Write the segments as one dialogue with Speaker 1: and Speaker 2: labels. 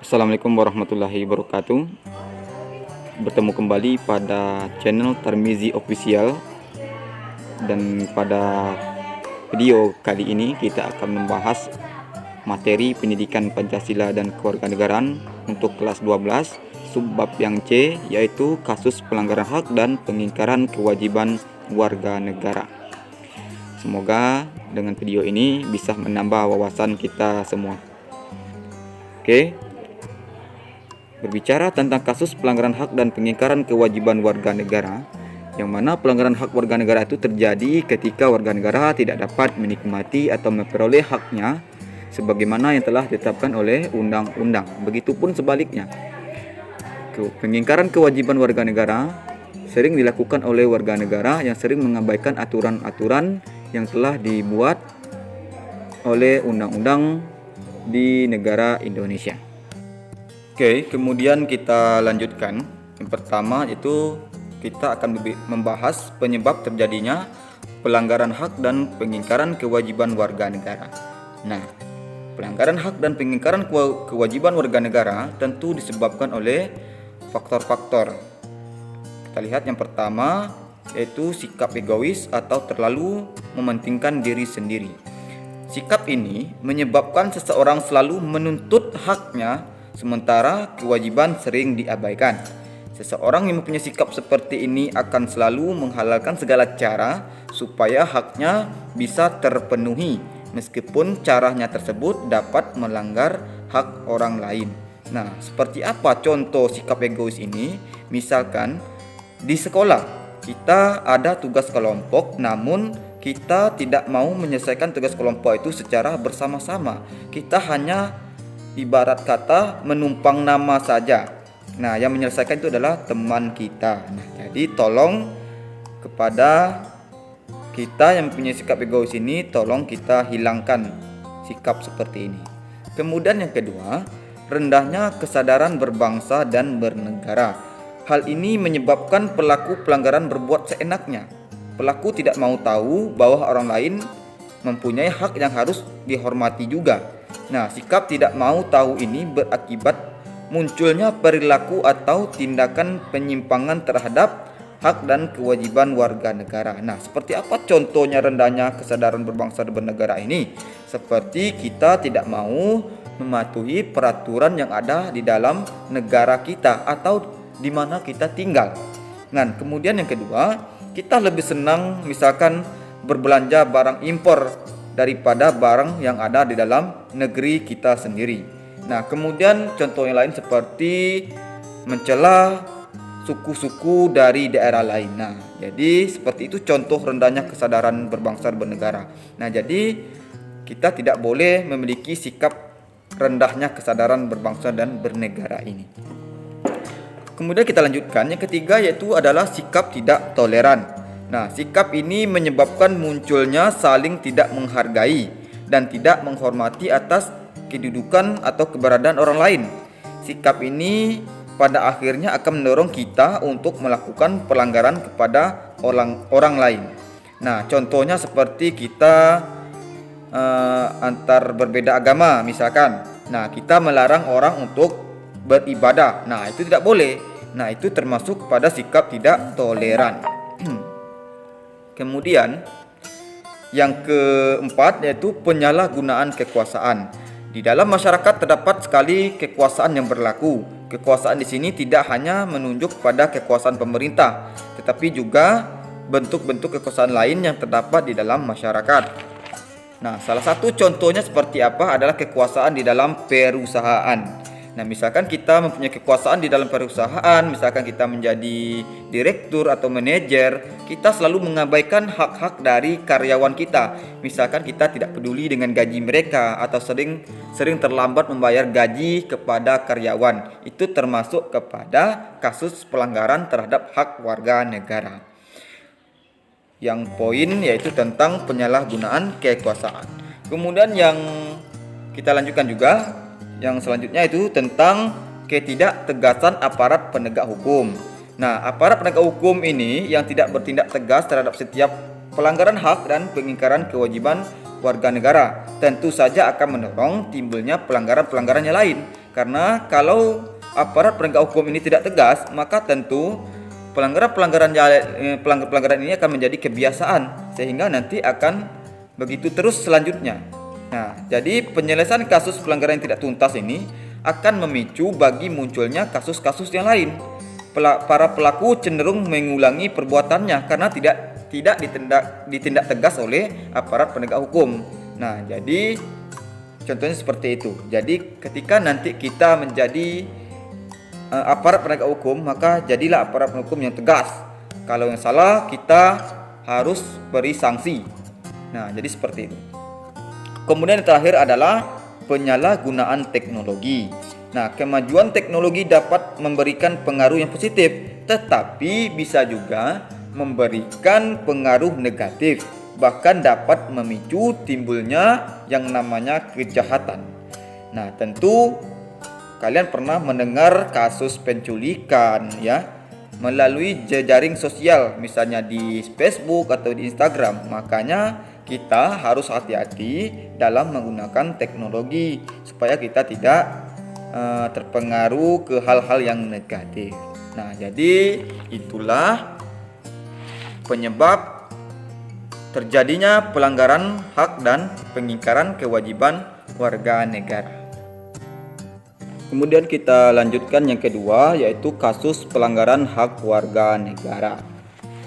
Speaker 1: Assalamualaikum warahmatullahi wabarakatuh. Bertemu kembali pada channel Tarmizi Official. Dan pada video kali ini kita akan membahas materi pendidikan Pancasila dan Kewarganegaraan untuk kelas 12, subbab yang C, yaitu kasus pelanggaran hak dan pengingkaran kewajiban warga negara. Semoga dengan video ini bisa menambah wawasan kita semua. Oke. Berbicara tentang kasus pelanggaran hak dan pengingkaran kewajiban warga negara, yang mana pelanggaran hak warga negara itu terjadi ketika warga negara tidak dapat menikmati atau memperoleh haknya sebagaimana yang telah ditetapkan oleh undang-undang. Begitupun sebaliknya. Pengingkaran kewajiban warga negara sering dilakukan oleh warga negara yang sering mengabaikan aturan-aturan yang telah dibuat oleh undang-undang di negara Indonesia. Oke, kemudian kita lanjutkan. Yang pertama itu kita akan membahas penyebab terjadinya pelanggaran hak dan pengingkaran kewajiban warga negara. Nah, pelanggaran hak dan pengingkaran kewajiban warga negara tentu disebabkan oleh faktor-faktor. Kita lihat yang pertama yaitu sikap egois atau terlalu mementingkan diri sendiri. Sikap ini menyebabkan seseorang selalu menuntut haknya sementara kewajiban sering diabaikan. Seseorang yang mempunyai sikap seperti ini akan selalu menghalalkan segala cara supaya haknya bisa terpenuhi meskipun caranya tersebut dapat melanggar hak orang lain. Nah, seperti apa contoh sikap egois ini? Misalkan di sekolah kita ada tugas kelompok, namun kita tidak mau menyelesaikan tugas kelompok itu secara bersama-sama. Kita hanya ibarat kata menumpang nama saja. Nah, yang menyelesaikan itu adalah teman kita. Nah, jadi tolong kepada kita yang punya sikap egois ini, tolong kita hilangkan sikap seperti ini. Kemudian yang kedua, rendahnya kesadaran berbangsa dan bernegara. Hal ini menyebabkan pelaku pelanggaran berbuat seenaknya. Pelaku tidak mau tahu bahwa orang lain mempunyai hak yang harus dihormati juga. Nah, sikap tidak mau tahu ini berakibat munculnya perilaku atau tindakan penyimpangan terhadap hak dan kewajiban warga negara. Nah, seperti apa contohnya rendahnya kesadaran berbangsa dan bernegara ini? Seperti kita tidak mau mematuhi peraturan yang ada di dalam negara kita atau di mana kita tinggal. Nah, kemudian yang kedua, kita lebih senang misalkan berbelanja barang impor daripada barang yang ada di dalam negeri kita sendiri. Nah, kemudian contoh yang lain seperti mencela suku-suku dari daerah lain. Nah, jadi seperti itu contoh rendahnya kesadaran berbangsa dan bernegara. Nah, jadi kita tidak boleh memiliki sikap rendahnya kesadaran berbangsa dan bernegara ini. Kemudian kita lanjutkan, yang ketiga yaitu adalah sikap tidak toleran. Nah, sikap ini menyebabkan munculnya saling tidak menghargai dan tidak menghormati atas kedudukan atau keberadaan orang lain. Sikap ini pada akhirnya akan mendorong kita untuk melakukan pelanggaran kepada orang lain. Nah, contohnya seperti kita antar berbeda agama misalkan. Nah, kita melarang orang untuk beribadah. Nah, itu tidak boleh. Nah, itu termasuk pada sikap tidak toleran. Kemudian yang keempat yaitu penyalahgunaan kekuasaan. Di dalam masyarakat terdapat sekali kekuasaan yang berlaku. Kekuasaan di sini tidak hanya menunjuk pada kekuasaan pemerintah, tetapi juga bentuk-bentuk kekuasaan lain yang terdapat di dalam masyarakat. Nah, salah satu contohnya seperti apa adalah kekuasaan di dalam perusahaan. Nah, misalkan kita mempunyai kekuasaan di dalam perusahaan, misalkan kita menjadi direktur atau manajer, kita selalu mengabaikan hak-hak dari karyawan kita. Misalkan kita tidak peduli dengan gaji mereka atau sering terlambat membayar gaji kepada karyawan. Itu termasuk kepada kasus pelanggaran terhadap hak warga negara. Yang poin yaitu tentang penyalahgunaan kekuasaan. Kemudian yang kita lanjutkan juga, yang selanjutnya itu tentang ketidaktegasan aparat penegak hukum. Nah, aparat penegak hukum ini yang tidak bertindak tegas terhadap setiap pelanggaran hak dan pengingkaran kewajiban warga negara tentu saja akan mendorong timbulnya pelanggaran-pelanggaran yang lain. Karena kalau aparat penegak hukum ini tidak tegas, maka tentu pelanggaran ini akan menjadi kebiasaan sehingga nanti akan begitu terus selanjutnya. Nah, jadi penyelesaian kasus pelanggaran yang tidak tuntas ini akan memicu bagi munculnya kasus-kasus yang lain. Para pelaku cenderung mengulangi perbuatannya karena tidak ditindak tegas oleh aparat penegak hukum. Nah, jadi contohnya seperti itu. Jadi ketika nanti kita menjadi aparat penegak hukum, maka jadilah aparat penegak hukum yang tegas. Kalau yang salah, kita harus beri sanksi. Nah, jadi seperti itu. Kemudian yang terakhir adalah penyalahgunaan teknologi. Nah, kemajuan teknologi dapat memberikan pengaruh yang positif, tetapi bisa juga memberikan pengaruh negatif, bahkan dapat memicu timbulnya yang namanya kejahatan. Nah, tentu kalian pernah mendengar kasus penculikan ya melalui jejaring sosial, misalnya di Facebook atau di Instagram. Makanya kita harus hati-hati dalam menggunakan teknologi supaya kita tidak terpengaruh ke hal-hal yang negatif. Nah, jadi itulah penyebab terjadinya pelanggaran hak dan pengingkaran kewajiban warga negara. Kemudian kita lanjutkan yang kedua, yaitu kasus pelanggaran hak warga negara.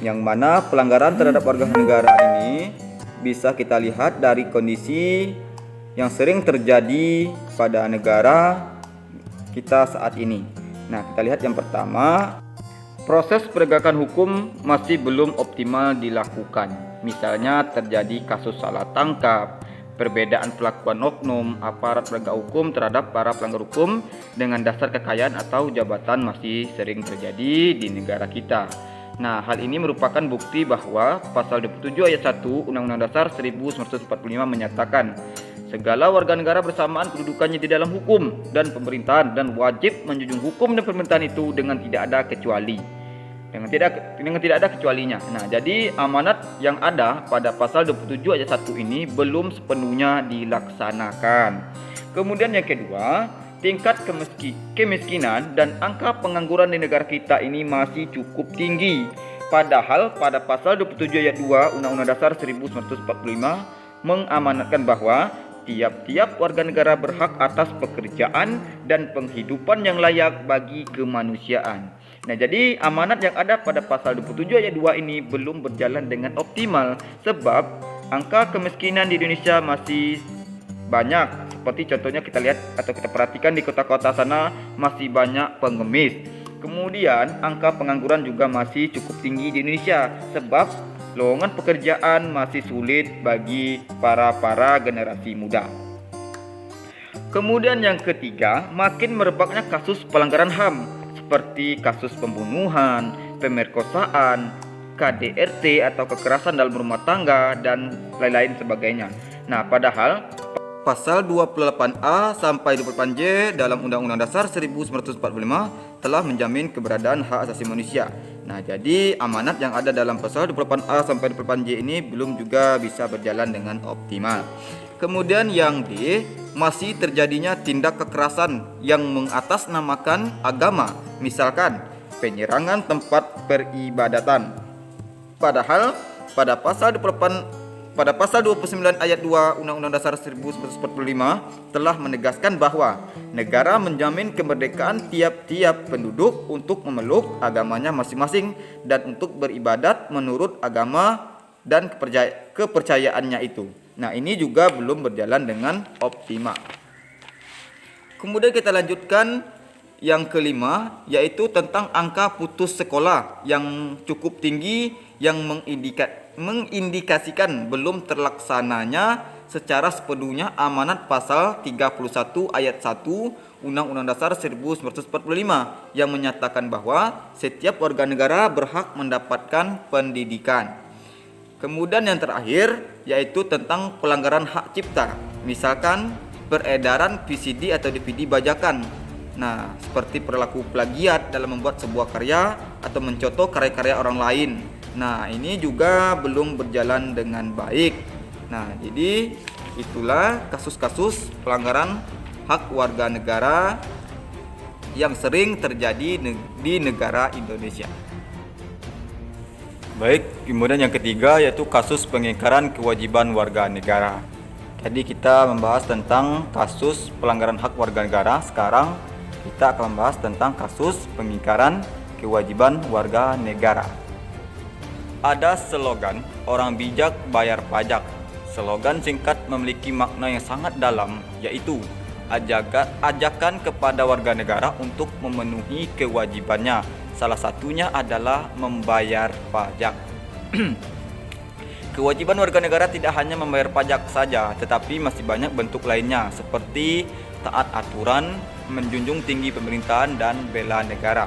Speaker 1: Yang mana pelanggaran terhadap warga negara ini bisa kita lihat dari kondisi yang sering terjadi pada negara kita saat ini. Nah, kita lihat yang pertama, proses penegakan hukum masih belum optimal dilakukan. Misalnya terjadi kasus salah tangkap, perbedaan perlakuan oknum aparat penegak hukum terhadap para pelanggar hukum dengan dasar kekayaan atau jabatan masih sering terjadi di negara kita. Nah, hal ini merupakan bukti bahwa pasal 27 ayat 1 Undang-Undang Dasar 1945 menyatakan segala warga negara bersamaan kedudukannya di dalam hukum dan pemerintahan dan wajib menjunjung hukum dan pemerintahan itu dengan tidak ada kecuali. Dengan tidak ada kecualinya. Nah, jadi amanat yang ada pada pasal 27 ayat 1 ini belum sepenuhnya dilaksanakan. Kemudian yang kedua, tingkat kemiskinan dan angka pengangguran di negara kita ini masih cukup tinggi. Padahal pada pasal 27 ayat 2 Undang-Undang Dasar 1945 mengamanatkan bahwa tiap-tiap warga negara berhak atas pekerjaan dan penghidupan yang layak bagi kemanusiaan. Nah, jadi amanat yang ada pada pasal 27 ayat 2 ini belum berjalan dengan optimal sebab angka kemiskinan di Indonesia masih banyak. Seperti contohnya kita lihat atau kita perhatikan di kota-kota sana masih banyak pengemis. Kemudian angka pengangguran juga masih cukup tinggi di Indonesia sebab lowongan pekerjaan masih sulit bagi para generasi muda. Kemudian yang ketiga, makin merebaknya kasus pelanggaran HAM seperti kasus pembunuhan, pemerkosaan, KDRT atau kekerasan dalam rumah tangga dan lain-lain sebagainya. Nah, padahal pasal 28A sampai 28J dalam Undang-Undang Dasar 1945 telah menjamin keberadaan hak asasi manusia. Nah, jadi amanat yang ada dalam pasal 28A sampai 28J ini belum juga bisa berjalan dengan optimal. Kemudian yang D, masih terjadinya tindak kekerasan yang mengatasnamakan agama, misalkan penyerangan tempat peribadatan. Padahal pada pasal 29 ayat 2 Undang-Undang Dasar 1945 telah menegaskan bahwa negara menjamin kemerdekaan tiap-tiap penduduk untuk memeluk agamanya masing-masing dan untuk beribadat menurut agama dan kepercayaannya itu. Nah, ini juga belum berjalan dengan optimal. Kemudian kita lanjutkan yang kelima, yaitu tentang angka putus sekolah yang cukup tinggi yang mengindikasikan belum terlaksananya secara sepenuhnya amanat pasal 31 ayat 1 Undang-Undang Dasar 1945 yang menyatakan bahwa setiap warga negara berhak mendapatkan pendidikan. Kemudian yang terakhir yaitu tentang pelanggaran hak cipta, misalkan peredaran VCD atau DVD bajakan. Nah, seperti perilaku plagiat dalam membuat sebuah karya atau mencontoh karya-karya orang lain. Nah, ini juga belum berjalan dengan baik. Nah, jadi itulah kasus-kasus pelanggaran hak warga negara yang sering terjadi di negara Indonesia. Baik, kemudian yang ketiga yaitu kasus pengingkaran kewajiban warga negara. Jadi kita membahas tentang kasus pelanggaran hak warga negara. Sekarang kita akan membahas tentang kasus pengingkaran kewajiban warga negara. Ada slogan orang bijak bayar pajak. Slogan singkat memiliki makna yang sangat dalam, yaitu ajakan kepada warga negara untuk memenuhi kewajibannya. Salah satunya adalah membayar pajak. Kewajiban warga negara tidak hanya membayar pajak saja, tetapi masih banyak bentuk lainnya seperti taat aturan, menjunjung tinggi pemerintahan, dan bela negara.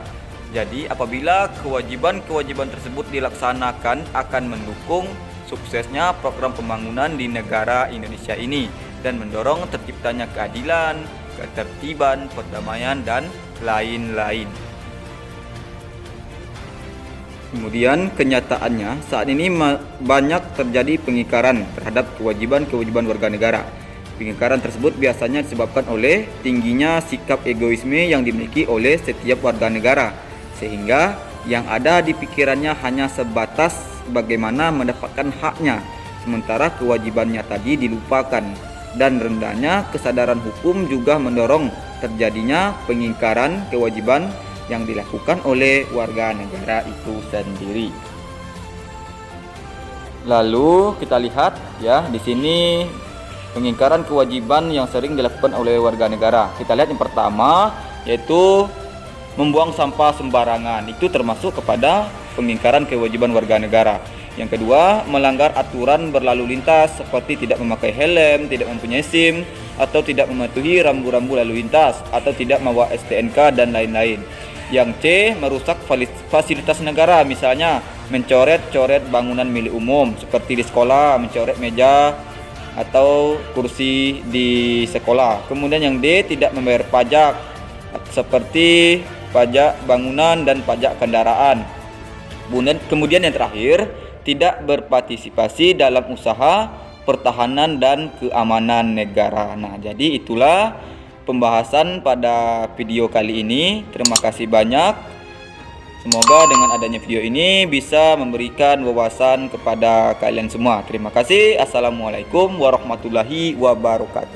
Speaker 1: Jadi apabila kewajiban-kewajiban tersebut dilaksanakan akan mendukung suksesnya program pembangunan di negara Indonesia ini dan mendorong terciptanya keadilan, ketertiban, perdamaian, dan lain-lain. Kemudian kenyataannya saat ini banyak terjadi pengingkaran terhadap kewajiban-kewajiban warga negara. Pengingkaran tersebut biasanya disebabkan oleh tingginya sikap egoisme yang dimiliki oleh setiap warga negara, sehingga yang ada di pikirannya hanya sebatas bagaimana mendapatkan haknya, sementara kewajibannya tadi dilupakan. Dan rendahnya kesadaran hukum juga mendorong terjadinya pengingkaran kewajiban yang dilakukan oleh warga negara itu sendiri. Lalu kita lihat ya di sini pengingkaran kewajiban yang sering dilakukan oleh warga negara. Kita lihat yang pertama yaitu membuang sampah sembarangan. Itu termasuk kepada pengingkaran kewajiban warga negara. Yang kedua, melanggar aturan berlalu lintas seperti tidak memakai helm, tidak mempunyai SIM, atau tidak mematuhi rambu-rambu lalu lintas, atau tidak membawa STNK dan lain-lain. Yang C, merusak fasilitas negara, misalnya mencoret-coret bangunan milik umum seperti di sekolah, mencoret meja atau kursi di sekolah. Kemudian yang D, tidak membayar pajak seperti pajak bangunan dan pajak kendaraan. Kemudian yang terakhir, tidak berpartisipasi dalam usaha pertahanan dan keamanan negara. Nah, jadi itulah pembahasan pada video kali ini. Terima kasih banyak. Semoga dengan adanya video ini bisa memberikan wawasan kepada kalian semua. Terima kasih. Assalamualaikum warahmatullahi wabarakatuh.